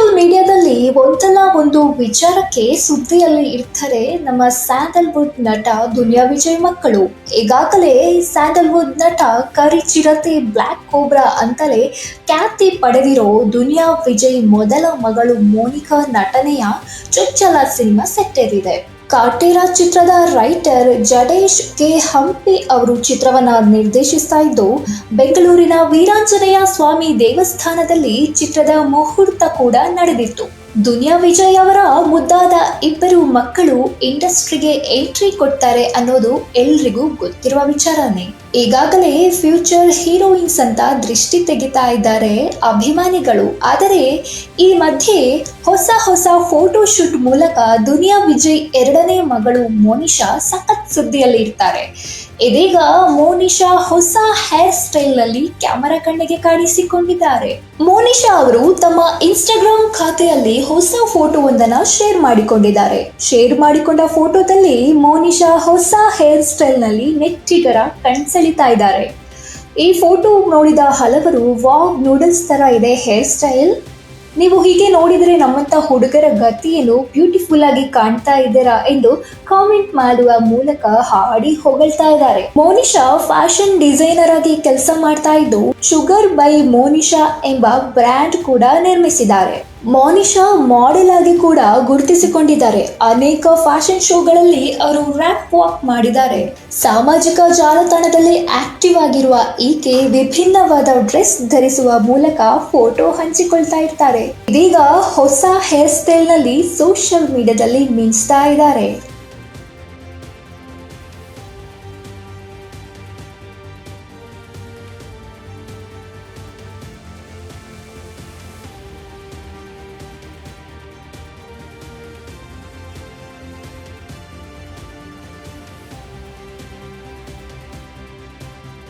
Social ಮೀಡಿಯಾದಲ್ಲಿ ಒಂದಲ್ಲ ಒಂದು ವಿಚಾರಕ್ಕೆ ಸುದ್ದಿಯಲ್ಲಿ ಇರ್ತಾರೆ ನಮ್ಮ ಸ್ಯಾಂಡಲ್ವುಡ್ ನಟ ದುನಿಯಾ ವಿಜಯ್ ಮಕ್ಕಳು. ಈಗಾಗಲೇ ಸ್ಯಾಂಡಲ್ವುಡ್ ನಟ ಕರಿ ಚಿರತೆ ಬ್ಲ್ಯಾಕ್ ಕೋಬ್ರಾ ಅಂತಲೇ ಖ್ಯಾತಿ ಪಡೆದಿರೋ ದುನಿಯಾ ವಿಜಯ್ ಮೊದಲ ಮಗಳು ಮೋನಿಕಾ ನಟನೆಯ ಚೊಚ್ಚಲ ಸಿನಿಮಾ ಸೆಟ್ಟೇರಿದೆ. ಕಾಟೇರ ಚಿತ್ರದ ರೈಟರ್ ಜಡೇಶ್ ಕೆ ಹಂಪಿ ಅವರು ಚಿತ್ರವನ್ನ ನಿರ್ದೇಶಿಸ್ತಾ ಇದ್ದು, ಬೆಂಗಳೂರಿನ ವೀರಾಂಜನೇಯ ಸ್ವಾಮಿ ದೇವಸ್ಥಾನದಲ್ಲಿ ಚಿತ್ರದ ಮುಹೂರ್ತ ಕೂಡ ನಡೆದಿತ್ತು. ದುನಿಯಾ ವಿಜಯ್ ಅವರ ಮುದ್ದಾದ ಇಬ್ಬರು ಮಕ್ಕಳು ಇಂಡಸ್ಟ್ರಿಗೆ ಎಂಟ್ರಿ ಕೊಡ್ತಾರೆ ಅನ್ನೋದು ಎಲ್ರಿಗೂ ಗೊತ್ತಿರುವ ವಿಚಾರನೇ. ಈಗಾಗಲೇ ಫ್ಯೂಚರ್ ಹೀರೋಯಿನ್ಸ್ ಅಂತ ದೃಷ್ಟಿ ತೆಗಿತಾ ಇದ್ದಾರೆ ಅಭಿಮಾನಿಗಳು. ಆದರೆ ಈ ಮಧ್ಯೆ ಹೊಸ ಫೋಟೋ ಶೂಟ್ ಮೂಲಕ ದುನಿಯಾ ವಿಜಯ್ ಎರಡನೇ ಮಗಳು ಮೋನಿಶಾ ಸಖತ್ ಸುದ್ದಿಯಲ್ಲಿ ಇರ್ತಾರೆ. ಇದೀಗ ಮೋನಿಶಾ ಹೊಸ ಹೇರ್ ಸ್ಟೈಲ್ ನಲ್ಲಿ ಕ್ಯಾಮೆರಾ ಕಣ್ಣಿಗೆ ಕಾಣಿಸಿಕೊಂಡಿದ್ದಾರೆ. ಮೋನಿಶಾ ಅವರು ತಮ್ಮ ಇನ್ಸ್ಟಾಗ್ರಾಮ್ ಖಾತೆಯಲ್ಲಿ ಹೊಸ ಫೋಟೋವೊಂದನ್ನ ಶೇರ್ ಮಾಡಿಕೊಂಡ ಫೋಟೋದಲ್ಲಿ ಮೋನಿಶಾ ಹೊಸ ಹೇರ್ ಸ್ಟೈಲ್ ನಲ್ಲಿ ನೆಟ್ಟಿಗರ ಕಣ್ಸೆಳಿತಾ ಇದ್ದಾರೆ. ಈ ಫೋಟೋ ನೋಡಿದ ಹಲವರು ವಾವ್, ನೂಡಲ್ಸ್ ತರ ಇದೆ ಹೇರ್ ಸ್ಟೈಲ್, ನೀವು ಹೀಗೆ ನೋಡಿದರೆ ನಮ್ಮಂತ ಹುಡುಗರ ಗತಿ ಏನು, ಬ್ಯೂಟಿಫುಲ್ ಆಗಿ ಕಾಣ್ತಾ ಇದ್ದೀರಾ ಎಂದು ಕಾಮೆಂಟ್ ಮಾಡುವ ಮೂಲಕ ಹಾಡಿ ಹೊಗಳ್ತಾ ಇದ್ದಾರೆ. ಮೋನಿಶಾ ಫ್ಯಾಷನ್ ಡಿಸೈನರ್ ಆಗಿ ಕೆಲಸ ಮಾಡ್ತಾ ಇದ್ದು, ಶುಗರ್ ಬೈ ಮೋನಿಶಾ ಎಂಬ ಬ್ರ್ಯಾಂಡ್ ಕೂಡ ನಿರ್ಮಿಸಿದ್ದಾರೆ. ಮೋನಿಶಾ ಮಾಡೆಲ್ ಆಗಿ ಕೂಡ ಗುರುತಿಸಿಕೊಂಡಿದ್ದಾರೆ. ಅನೇಕ ಫ್ಯಾಷನ್ ಶೋಗಳಲ್ಲಿ ಅವರು ರ್ಯಾಪ್ ವಾಕ್ ಮಾಡಿದ್ದಾರೆ. ಸಾಮಾಜಿಕ ಜಾಲತಾಣದಲ್ಲಿ ಆಕ್ಟಿವ್ ಆಗಿರುವ ಈಕೆ ವಿಭಿನ್ನವಾದ ಡ್ರೆಸ್ ಧರಿಸುವ ಮೂಲಕ ಫೋಟೋ ಹಂಚಿಕೊಳ್ತಾ ಇರ್ತಾರೆ. ಇದೀಗ ಹೊಸ ಹೇರ್ ಸ್ಟೈಲ್ ನಲ್ಲಿ ಸೋಷಿಯಲ್ ಮೀಡಿಯಾದಲ್ಲಿ ಮಿಂಚ್ತಾ ಇದ್ದಾರೆ.